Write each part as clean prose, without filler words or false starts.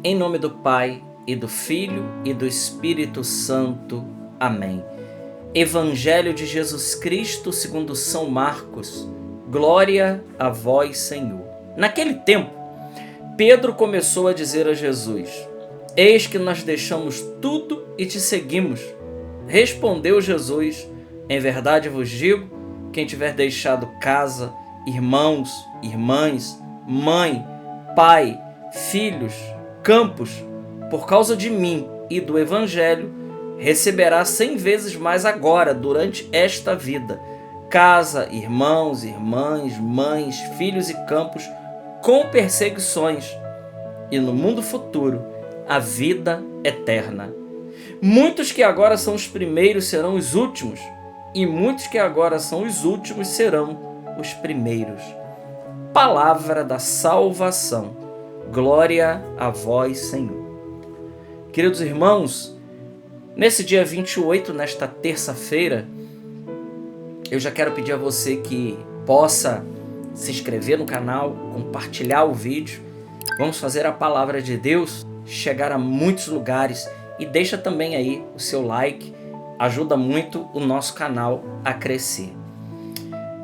Em nome do Pai, e do Filho, e do Espírito Santo. Amém. Evangelho de Jesus Cristo segundo São Marcos. Glória a vós, Senhor. Naquele tempo, Pedro começou a dizer a Jesus: Eis que nós deixamos tudo e te seguimos. Respondeu Jesus: Em verdade vos digo, quem tiver deixado casa, irmãos, irmãs, mãe, pai, filhos, campos, por causa de mim e do Evangelho, receberá 100 vezes mais agora, durante esta vida, casa, irmãos, irmãs, mães, filhos e campos, com perseguições, e no mundo futuro, a vida eterna. Muitos que agora são os primeiros serão os últimos, e muitos que agora são os últimos serão os primeiros. Palavra da salvação. Glória a vós, Senhor. Queridos irmãos, nesse dia 28, nesta terça-feira, eu já quero pedir a você que possa se inscrever no canal, compartilhar o vídeo. Vamos fazer a palavra de Deus chegar a muitos lugares e deixa também aí o seu like, ajuda muito o nosso canal a crescer.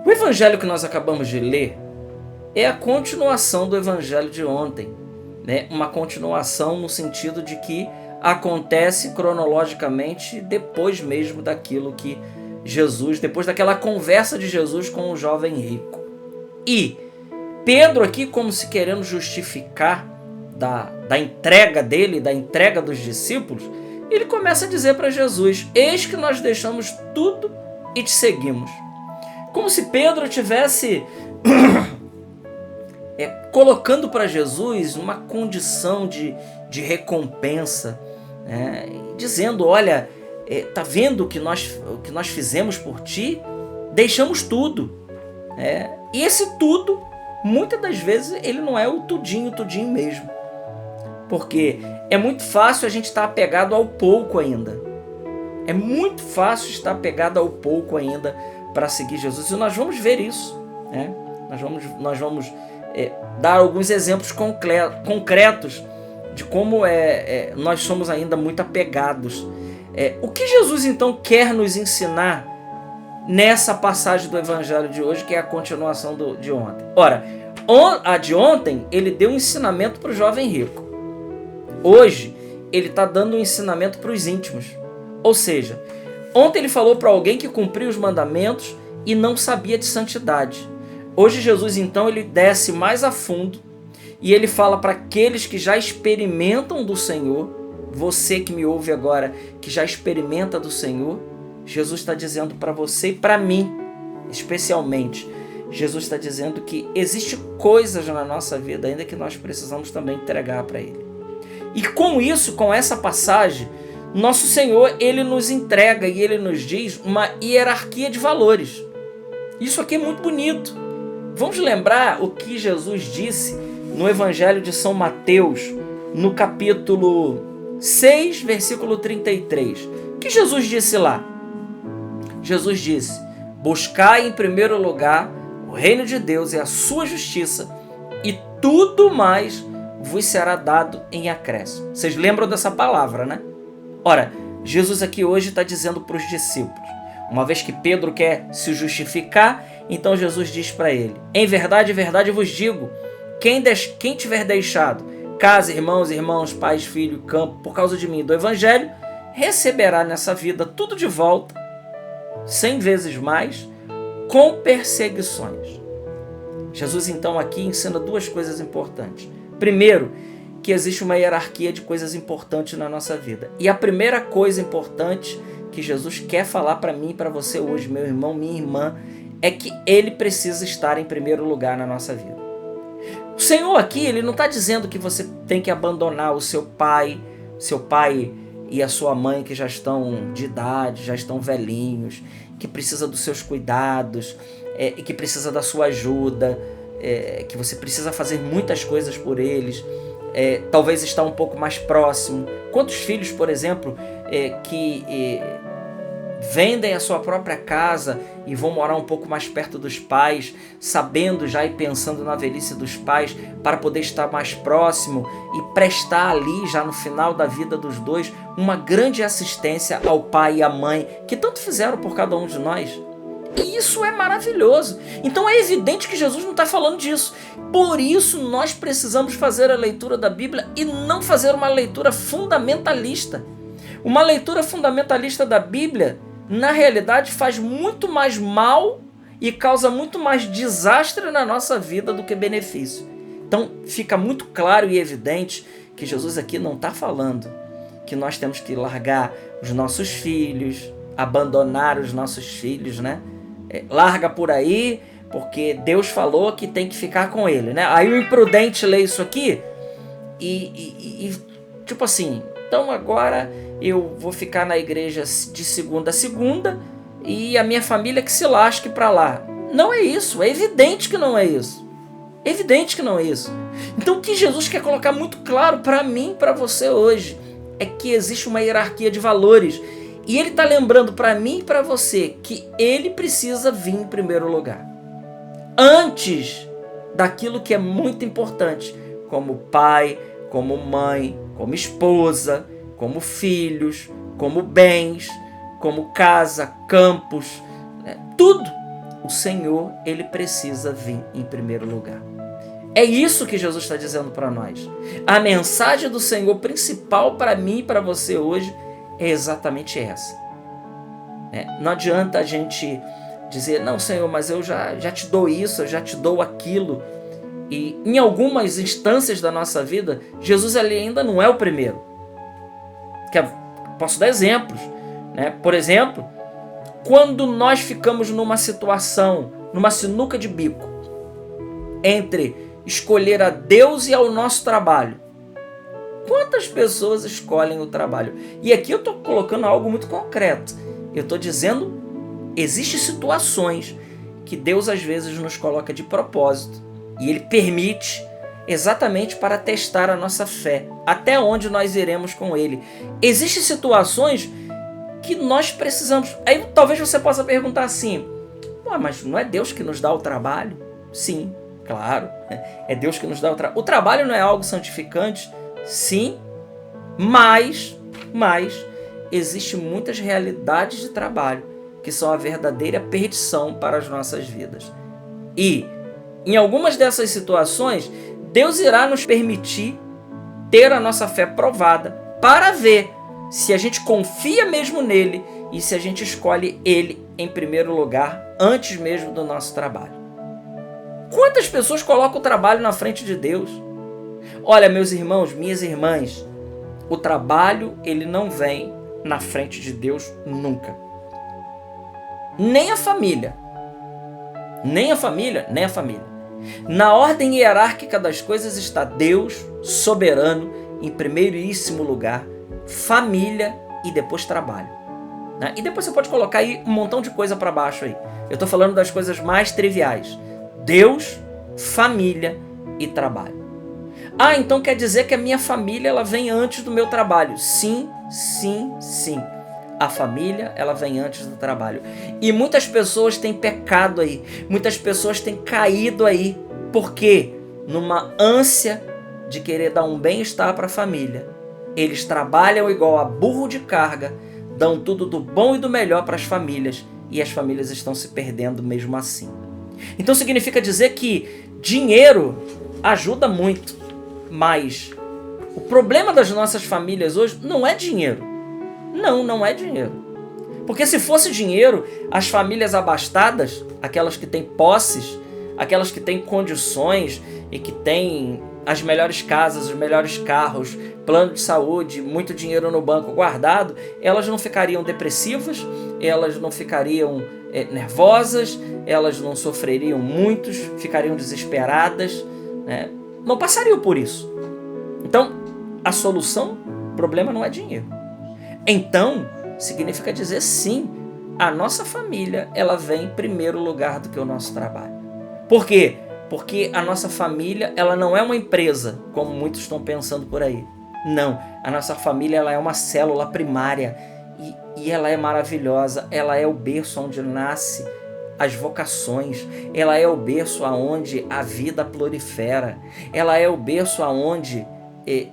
O evangelho que nós acabamos de ler é a continuação do evangelho de ontem, né? Uma continuação no sentido de que acontece cronologicamente depois mesmo daquilo que Jesus, depois daquela conversa de Jesus com o jovem rico. E Pedro aqui, como se querendo justificar da entrega dele, da entrega dos discípulos, ele começa a dizer para Jesus: eis que nós deixamos tudo e te seguimos. Como se Pedro tivesse colocando para Jesus uma condição de recompensa, dizendo: olha, tá vendo o que nós fizemos por ti? Deixamos tudo. E esse tudo, muitas das vezes, ele não é o tudinho mesmo. Porque é muito fácil a gente estar apegado ao pouco ainda. É muito fácil estar apegado ao pouco ainda para seguir Jesus. E nós vamos ver isso. Nós vamos dar alguns exemplos concretos de como nós somos ainda muito apegados. O que Jesus então quer nos ensinar nessa passagem do Evangelho de hoje, que é a continuação de ontem? Ora, a de ontem ele deu um ensinamento para o jovem rico. Hoje ele está dando um ensinamento para os íntimos. Ou seja, ontem ele falou para alguém que cumpriu os mandamentos e não sabia de santidade. Hoje Jesus então ele desce mais a fundo e ele fala para aqueles que já experimentam do Senhor. Você que me ouve agora, que já experimenta do Senhor, Jesus está dizendo para você e para mim, especialmente, Jesus está dizendo que existe coisas na nossa vida ainda que nós precisamos também entregar para Ele. E com isso, com essa passagem, nosso Senhor, Ele nos entrega e Ele nos diz uma hierarquia de valores. Isso aqui é muito bonito. Vamos lembrar o que Jesus disse no Evangelho de São Mateus, no capítulo 6, versículo 33. O que Jesus disse lá? Jesus disse: buscai em primeiro lugar o reino de Deus e a sua justiça, e tudo mais vos será dado em acréscimo. Vocês lembram dessa palavra, né? Ora, Jesus aqui hoje está dizendo para os discípulos, uma vez que Pedro quer se justificar, então Jesus diz para ele: em verdade, eu vos digo, quem tiver deixado casa, irmãos, pais, filho, campo, por causa de mim e do Evangelho, receberá nessa vida tudo de volta, 100 vezes mais, com perseguições. Jesus então aqui ensina duas coisas importantes. Primeiro, que existe uma hierarquia de coisas importantes na nossa vida. E a primeira coisa importante que Jesus quer falar para mim e para você hoje, meu irmão, minha irmã, é que Ele precisa estar em primeiro lugar na nossa vida. O Senhor aqui, Ele não está dizendo que você tem que abandonar o seu pai e a sua mãe que já estão de idade, já estão velhinhos, que precisa dos seus cuidados, e que precisa da sua ajuda, que você precisa fazer muitas coisas por eles, talvez estar um pouco mais próximo. Quantos filhos, por exemplo, que vendem a sua própria casa e vão morar um pouco mais perto dos pais, sabendo já e pensando na velhice dos pais, para poder estar mais próximo e prestar ali, já no final da vida dos dois, uma grande assistência ao pai e à mãe, que tanto fizeram por cada um de nós. E isso é maravilhoso. Então é evidente que Jesus não está falando disso. Por isso nós precisamos fazer a leitura da Bíblia e não fazer uma leitura fundamentalista. Uma leitura fundamentalista da Bíblia, na realidade, faz muito mais mal e causa muito mais desastre na nossa vida do que benefício. Então fica muito claro e evidente que Jesus aqui não está falando que nós temos que largar os nossos filhos, abandonar os nossos filhos, né? Larga por aí, porque Deus falou que tem que ficar com ele, né? Aí o imprudente lê isso aqui e tipo assim, então agora eu vou ficar na igreja de segunda a segunda e a minha família que se lasque para lá. Não é isso, é evidente que não é isso. É evidente que não é isso. Então o que Jesus quer colocar muito claro para mim e para você hoje é que existe uma hierarquia de valores. E ele está lembrando para mim e para você que ele precisa vir em primeiro lugar. Antes daquilo que é muito importante, como pai, como mãe, como esposa, como filhos, como bens, como casa, campos, né? Tudo. O Senhor, ele precisa vir em primeiro lugar. É isso que Jesus está dizendo para nós. A mensagem do Senhor principal para mim e para você hoje é exatamente essa. Não adianta a gente dizer, não, Senhor, mas eu já te dou isso, eu já te dou aquilo. E em algumas instâncias da nossa vida, Jesus ali ainda não é o primeiro. Posso dar exemplos, né? Por exemplo, quando nós ficamos numa situação, numa sinuca de bico, entre escolher a Deus e ao nosso trabalho, quantas pessoas escolhem o trabalho? E aqui eu estou colocando algo muito concreto. Eu estou dizendo, existem situações que Deus às vezes nos coloca de propósito e Ele permite exatamente para testar a nossa fé, até onde nós iremos com Ele. Existem situações que nós precisamos. Aí talvez você possa perguntar assim, mas não é Deus que nos dá o trabalho? Sim, claro, é Deus que nos dá o trabalho. O trabalho não é algo santificante? Sim, mas existem muitas realidades de trabalho que são a verdadeira perdição para as nossas vidas. E em algumas dessas situações, Deus irá nos permitir ter a nossa fé provada para ver se a gente confia mesmo nele e se a gente escolhe ele em primeiro lugar antes mesmo do nosso trabalho. Quantas pessoas colocam o trabalho na frente de Deus? Olha, meus irmãos, minhas irmãs, o trabalho ele não vem na frente de Deus nunca. Nem a família. Nem a família. Na ordem hierárquica das coisas está Deus, soberano, em primeiríssimo lugar, família e depois trabalho. E depois você pode colocar aí um montão de coisa para baixo aí. Eu estou falando das coisas mais triviais. Deus, família e trabalho. Então quer dizer que a minha família ela vem antes do meu trabalho. Sim. A família ela vem antes do trabalho. E muitas pessoas têm pecado aí. Muitas pessoas têm caído aí. Por quê? Numa ânsia de querer dar um bem-estar para a família. Eles trabalham igual a burro de carga, dão tudo do bom e do melhor para as famílias. E as famílias estão se perdendo mesmo assim. Então significa dizer que dinheiro ajuda muito. Mas o problema das nossas famílias hoje não é dinheiro. Não é dinheiro. Porque se fosse dinheiro, as famílias abastadas, aquelas que têm posses, aquelas que têm condições e que têm as melhores casas, os melhores carros, plano de saúde, muito dinheiro no banco guardado, elas não ficariam depressivas, elas não ficariam nervosas, elas não sofreriam muitos, ficariam desesperadas, né? Não passariam por isso. Então, a solução, o problema não é dinheiro. Então, significa dizer sim, a nossa família ela vem em primeiro lugar do que o nosso trabalho. Por quê? Porque a nossa família ela não é uma empresa, como muitos estão pensando por aí. Não, a nossa família ela é uma célula primária e ela é maravilhosa, ela é o berço onde nasce as vocações, ela é o berço aonde a vida prolifera, ela é o berço aonde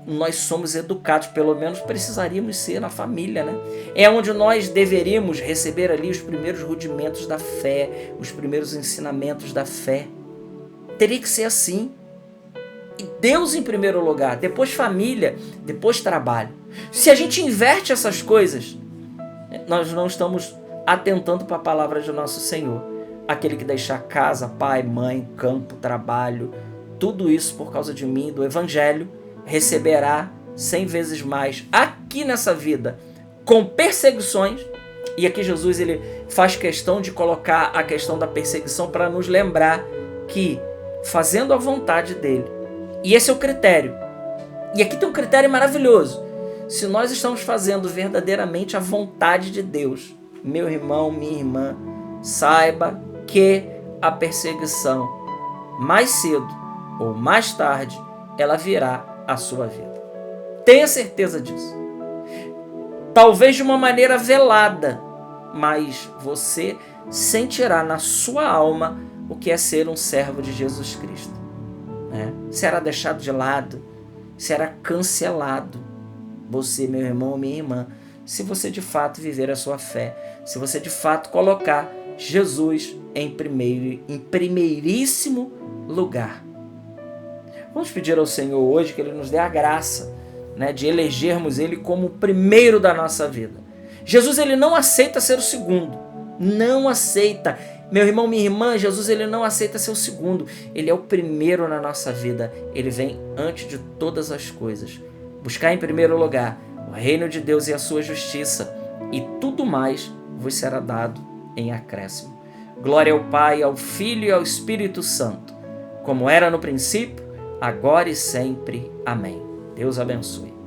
nós somos educados, pelo menos precisaríamos ser na família, né? É onde nós deveríamos receber ali os primeiros rudimentos da fé, os primeiros ensinamentos da fé. Teria que ser assim. E Deus em primeiro lugar, depois família, depois trabalho. Se a gente inverte essas coisas, nós não estamos atentando para a palavra de nosso Senhor. Aquele que deixar casa, pai, mãe, campo, trabalho, tudo isso por causa de mim, do Evangelho, receberá 100 vezes mais aqui nessa vida, com perseguições. E aqui Jesus ele faz questão de colocar a questão da perseguição para nos lembrar que fazendo a vontade dele, e esse é o critério, e aqui tem um critério maravilhoso: se nós estamos fazendo verdadeiramente a vontade de Deus, meu irmão, minha irmã, saiba que a perseguição, mais cedo ou mais tarde, ela virá à sua vida. Tenha certeza disso. Talvez de uma maneira velada, mas você sentirá na sua alma o que é ser um servo de Jesus Cristo. Será deixado de lado, será cancelado. Você, meu irmão ou minha irmã, se você de fato viver a sua fé, se você de fato colocar Jesus em primeiríssimo lugar. Vamos pedir ao Senhor hoje que Ele nos dê a graça, de elegermos Ele como o primeiro da nossa vida. Jesus ele não aceita ser o segundo, não aceita. Meu irmão, minha irmã, Jesus ele não aceita ser o segundo, Ele é o primeiro na nossa vida, Ele vem antes de todas as coisas. Buscar em primeiro lugar o reino de Deus e a sua justiça, e tudo mais vos será dado em acréscimo. Glória ao Pai, ao Filho e ao Espírito Santo, como era no princípio, agora e sempre. Amém. Deus abençoe.